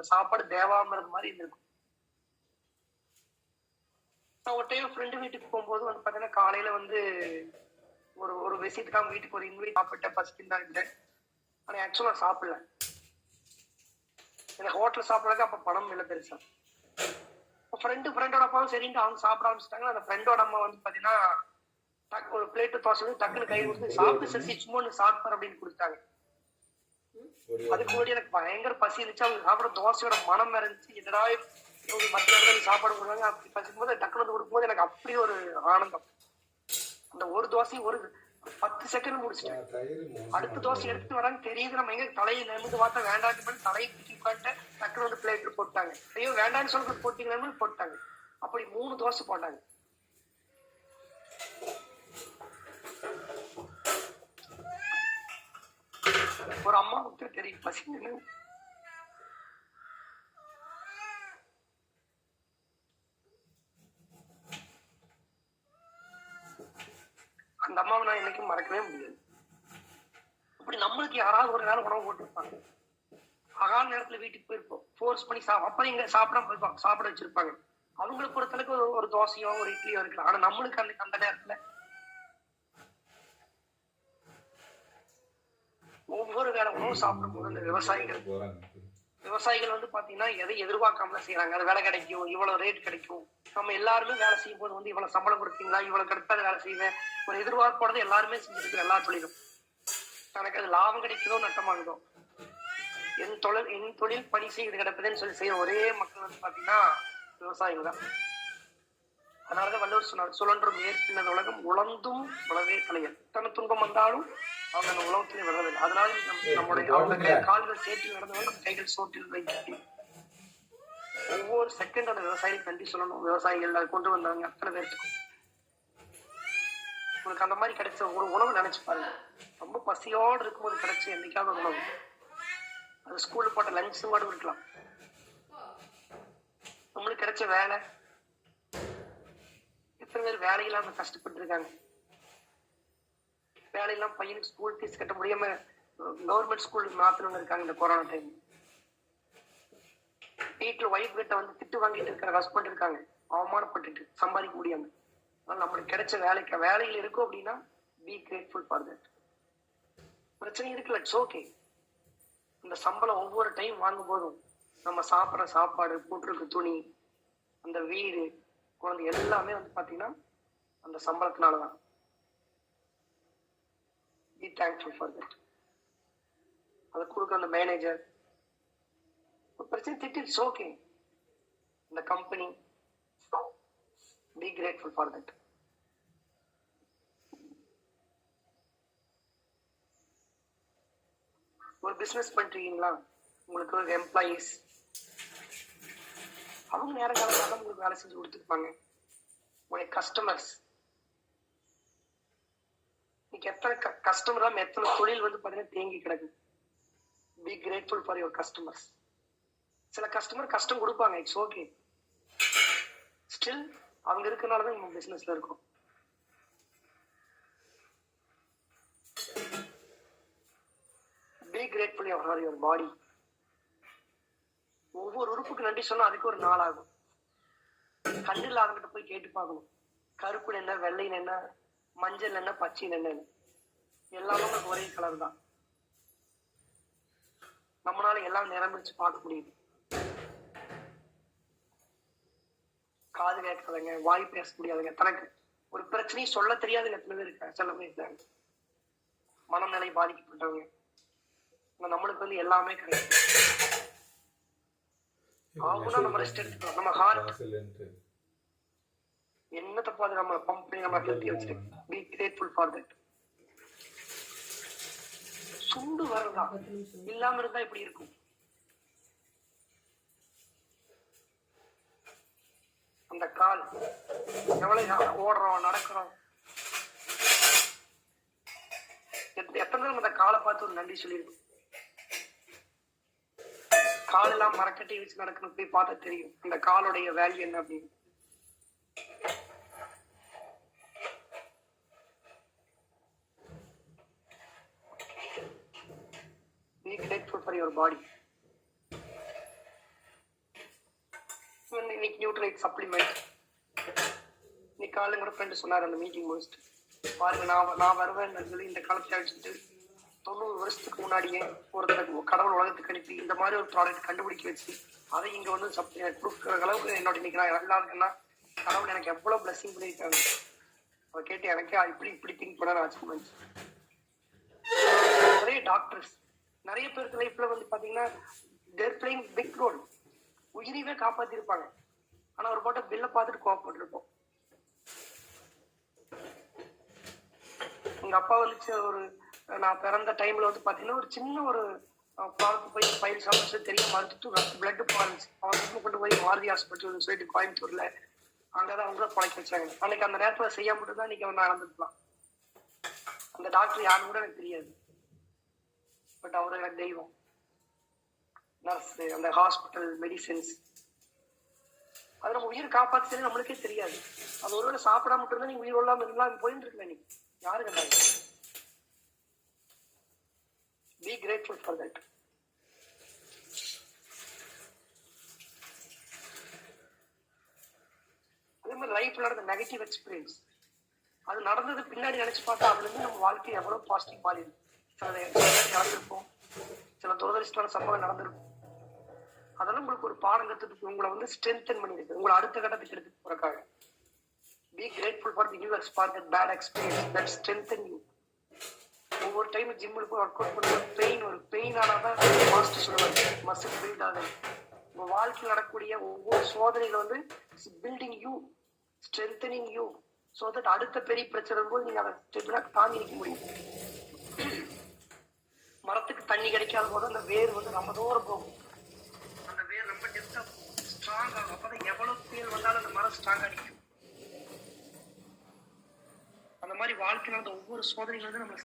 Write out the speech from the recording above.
இந்த சாப்பாடு தேவாமிரதம் மாதிரி இருக்கும். நான் ஒரு டைம் ஃப்ரெண்டு வீட்டுக்கு போகும்போது வந்து பாத்தீங்கன்னா காலையில வந்து ஒரு விசிட்டுக்காக வீட்டுக்கு ஒரு இன்வைட் சாப்பிட்டேன், பசிக்குன்னு தான் இருந்தேன். ஆனா ஆக்சுவலா சாப்பிடல. எனக்கு ஹோட்டல் சாப்பிடறதுக்கு அப்ப பணம் இல்லை பெருசா. ஃப்ரெண்டோட அப்பாவும் சரின்ட்டு அவங்க சாப்பிட ஆரம்பிச்சிட்டாங்க. அந்த ஃப்ரெண்டோட அம்மா வந்து பாத்தீங்கன்னா ஒரு பிளேட்டு தோசை டக்குன்னு கை கொடுத்து சாப்பிட்டு சரி சும்மா சாப்பிட்டார் அப்படின்னு கொடுத்தாங்க. அதுக்கு முன்னாடி எனக்கு பயங்கர பசி இருந்துச்சு. அவங்க சாப்பிட தோசையோட மனம் இருந்துச்சு. எதிரா மத்திய சாப்பாடு கொடுத்தாங்க. அப்படி பசிக்கும் போது டக்குனு வந்து கொடுக்கும்போது எனக்கு அப்படி ஒரு ஆனந்தம். அந்த ஒரு தோசையும் ஒரு 10 செகண்ட் முடிச்சிட்டேன். அடுத்த தோசை எடுத்துட்டு வராங்க தெரியுது. நம்ம எங்க தலையை நிமிந்து பார்த்தா வேண்டாட்டு பண்ணி தலையை தூக்கி உட்காந்துட்டு டக்குனு வந்து பிளேட்ல போட்டாங்க. ஐயோ வேண்டான்னு சொல்லிட்டு போட்டீங்கன்னு போட்டாங்க. அப்படி 3 தோசை போட்டாங்க. ஒரு அம்மாவுக்கு தெரியும் பசிங்கன்னு. அந்த அம்மாவை நான் இன்னைக்கும் மறக்கவே முடியாது. அப்படி நம்மளுக்கு யாராவது ஒரு நேரம் உணவு போட்டுருப்பாங்க. அகால நேரத்துல வீட்டுக்கு போயிருப்போம், ஃபோர்ஸ் பண்ணி அப்ப இங்க சாப்பிடாம போயிருப்பாங்க, சாப்பிட வச்சிருப்பாங்க. அவங்களுக்கு பொறுத்தளவுக்கு ஒரு தோசையோ ஒரு இட்லியோ இருக்கலாம். ஆனா நம்மளுக்கு அந்த நேரத்துல ஒவ்வொரு வேலை உணவு சாப்பிடும் போது அந்த விவசாயிகள் வந்து பாத்தீங்கன்னா எதை எதிர்பார்க்காம செய்யறாங்க. அது வேலை கிடைக்கும், இவ்வளவு ரேட் கிடைக்கும். நம்ம எல்லாருமே வேலை செய்யும் போது வந்து இவ்வளவு சம்பளம் கொடுத்தீங்களா, இவ்வளவு கிடைப்பாத வேலை செய்வேன் ஒரு எதிர்பார்ப்போட எல்லாருமே செஞ்சுட்டு எல்லா தொழிலும். எனக்கு அது லாபம் கிடைக்குதோ நட்டமாகுதோ, என் தொழில் பணி செய்து கிடப்பதுன்னு சொல்லி செய்ய ஒரே மக்கள் வந்து பாத்தீங்கன்னா விவசாயிகள் தான். அதனாலதான் வள்ளுவர் சொன்னார், சுழன்றும் ஏற்பினது உலகம் உழந்தும் உலகே கலையல். எத்தனை துன்பம் வந்தாலும் அவங்க அந்த உலகத்திலே வர்றதில்லை. அதனால நம்முடைய கால்கள் சேற்றில் நடந்தவங்க நம்ம கைகள் சோற்றில் வைக்க. ஒவ்வொரு செகண்ட் அந்த விவசாயிகள் நன்றி சொல்லணும். விவசாயிகள் கொண்டு வந்தாங்க அத்தனை பேருக்கும். உங்களுக்கு அந்த மாதிரி கிடைச்ச ஒரு உணவு நினைச்சு பாருங்க. ரொம்ப பசியோடு இருக்கும்போது கிடைச்ச என்னைக்காவது உணவு, அது ஸ்கூல்ல போட்ட லஞ்ச் கூட இருக்கலாம். நம்மளுக்கு கிடைச்ச வேலை, எத்தனை பேர் வேலையில்லாம கஷ்டப்பட்டு இருக்காங்க. வேலையெல்லாம் பையனுக்கு ஸ்கூல் ஃபீஸ் கட்ட முடியாம கவர்மெண்ட் ஸ்கூலுக்கு மாத்தினவங்க இருக்காங்க. இந்த கொரோனா டைம் வீட்டுல ஒய்ஃப் கிட்ட வந்து திட்டு வாங்கிட்டு இருக்கிற ஹஸ்பண்ட் இருக்காங்க, அவமானப்பட்டுட்டு சம்பாதிக்க முடியாம. நம்மளுக்கு கிடைச்ச வேலையில் இருக்கும் அப்படின்னா பி கிரேட்ஃபுல் ஃபார் தட். பிரச்சனை இருக்குல்ல, இட்ஸ் ஓகே. இந்த சம்பளம் ஒவ்வொரு டைம் வாங்கும் போதும் நம்ம சாப்பிட்ற சாப்பாடு, போட்டிருக்க துணி, அந்த வீடு, குழந்தை எல்லாமே வந்து பாத்தீங்கன்னா அந்த சம்பளத்தினாலதான். Be thankful for that. அதை கொடுக்குற அந்த மேனேஜர் பிரச்சனை திட்டு, இட்ஸ் ஓகே. இந்த company, be grateful for that. ஒரு பிசினஸ் பண்றீங்களா, உங்களுக்கு ஒரு எம்ப்ளாயீஸ், அவங்க நேரம் காலம் உங்களுக்கு வேலை செஞ்சு கொடுத்துருப்பாங்க. உங்களுடைய கஸ்டமர்ஸ், எத்தனை கஸ்டமர் தான் எத்தனை தொழில் வந்து பாத்தீங்கன்னா தேங்கி கிடக்கு. Be grateful for your customers. சில கஸ்டமர் கஷ்டம் கொடுப்பாங்க, இட்ஸ் ஓகே. ஸ்டில் அவங்க இருக்கனாலதான் நம்ம பிசினஸ்ல இருக்கும். Be grateful for your body. ஒவ்வொரு உறுப்புக்கு நன்றி சொன்னா அதுக்கு ஒரு நாள் ஆகும். கண்ணில் அவங்கிட்ட போய் கேட்டு பார்க்கணும், கருப்பு என்ன, வெள்ளை என்ன, மஞ்சள் என்ன, பச்சை என்ன, எல்லாமே ஒரே கலர் தான். நம்மளால எல்லாம் நிரம்பிச்சு பார்க்க முடியுது. காது கேட்காதங்க, வாய் பேச முடியாதுங்க, தனக்கு ஒரு பிரச்சனையும் சொல்ல தெரியாது எத்தனை பேர் இருக்காங்க. சில பேர் இருக்காங்க மனநிலை பாதிக்கப்பட்டவங்க. நம்மளுக்கு வந்து எல்லாமே கிடையாது. ஆகுனா நம்ம ரெஸ்ட் எடுத்துக்கலாம். நம்ம ஹார்ட் என்ன தப்பாது நம்ம பம்ப் பண்ணி நம்ம ஹெல்த்தி வச்சிருக்கோம். Be grateful for that. சுண்டு வரதா இல்லாம இருந்தா இப்படி இருக்கும். அந்த கால் எவ்வளவு ஓடுறோம், நடக்கிறோம், எத்தனை நேரம் அந்த காலை பார்த்து ஒரு நன்றி சொல்லியிருக்கும். கால் எல்லாம் மரக்கட்டி வச்சு நடக்கணும், போய் பார்த்தா தெரியும் இந்த காலுடைய வேல்யூ என்ன அப்படின்னு. Be grateful for your body. இன்னைக்கு நியூட்ரைட் சப்ளிமெண்ட். இன்னைக்கு காலையில் கூட ஃப்ரெண்டு சொன்னார் அந்த மீட்டிங் முடிச்சுட்டு, பாருங்க நான் வருவேன் சொல்லி இந்த காலத்தை அழிச்சுட்டு 90 வருஷத்துக்கு முன்னாடியே ஒருத்தர் கடவுள் உலகத்துக்கு அனுப்பி இந்த மாதிரி ஒரு ப்ராடக்ட் கண்டுபிடிக்க வச்சு அதை இங்க வந்து கொடுக்குற அளவுக்கு என்னோட இன்னைக்கு நான் நல்லா இருக்குன்னா கடவுள் எனக்கு எவ்வளவு பிளஸிங் பண்ணியிருக்காங்க. அதை கேட்டு எனக்கே இப்படி திங்க் பண்ண அச்சீவ்மெண்ட். நிறைய டாக்டர்ஸ் நிறைய பேருக்கு லைஃப்ல வந்து பாத்தீங்கன்னா தேர் பிளேயிங் பிக் ரோல். உயிரிவே காப்பாத்திருப்பாங்க, ஆனா ஒரு போட்ட பில்லை பார்த்துட்டு கோவப்பட்டிருப்போம். எங்க அப்பா வந்து ஒரு நான் பிறந்த டைம்ல வந்து பாத்தீங்கன்னா ஒரு சின்ன ஒரு பார்த்து போய் பயிர் சமைச்சு தெரிய மறுத்துட்டு பிளட் பால்ஸ் அவன் கொண்டு போய் மாருதி ஹாஸ்பிட்டல் சொல்லிட்டு கோயம்புத்தூர்ல அங்கதான் அவங்க பழைக்க வச்சாங்க. அன்னைக்கு அந்த நேரத்துல செய்ய மட்டும்தான் இன்னைக்கு அவன் நடந்துருக்கலாம். அந்த டாக்டர் யாரும் கூட எனக்கு தெரியாது, பட் அவரு எனக்கு தெய்வம். நர்ஸ், அந்த ஹாஸ்பிட்டல் மெடிசின்ஸ், அது நம்ம உயிர் காப்பாத்து நம்மளுக்கே தெரியாது. அது ஒருவேளை சாப்பிடாம மட்டும் இருந்தா நீங்க உயிர் இல்லாம இருந்தாலும் போயிட்டு இருக்கல. நீ யாரு கண்டாங்க? Be grateful for that. அதே மாதிரி லைஃப்ல நடந்த நெகட்டிவ் எக்ஸ்பீரியன்ஸ் அது நடந்தது பின்னாடி நினைச்சு பார்த்தா அதுல இருந்து நம்ம வாழ்க்கை எவ்வளவு பாசிட்டிவ் மாறி இருக்கு. சில நடந்திருக்கும், சில துரதிருஷ்டமான சம்பவம் நடந்திருக்கும். அதெல்லாம் உங்களுக்கு ஒரு பாடம் கத்துட்டு உங்களை வந்து ஸ்ட்ரென்தன் பண்ணிருக்கு, உங்களை அடுத்த கட்டத்துக்கு எடுத்துட்டு போறக்காக. Be grateful for the new experience, bad experience that strengthen you. ஒவ்வொரு டைம் ஜிம்முக்கு போய் ஒர்க் அவுட் பண்ணுற ஒரு பெயின் ஆனாதான் மாஸ்டர் சொல்லுவாங்க மசில் பில்ட் ஆகுது. உங்க வாழ்க்கையில் நடக்கக்கூடிய ஒவ்வொரு சோதனையில வந்து building you, strengthening you, so that அடுத்த பெரிய பிரச்சனை போது நீங்க அதை ஸ்டெபிளா தாங்கி நிற்க முடியும். மரத்துக்கு தண்ணி கிடைக்காத போது அந்த வேர் வந்து ரொம்ப தூரம் போகும், அந்த வேர் ரொம்ப டெப்தா ஸ்ட்ராங் ஆகும். அப்பதான் எவ்வளவு புயல் வந்தாலும் அந்த மரம் ஸ்ட்ராங்கா நிற்கும். அந்த மாதிரி வாழ்க்கையில அந்த ஒவ்வொரு சோதனையில வந்து நம்ம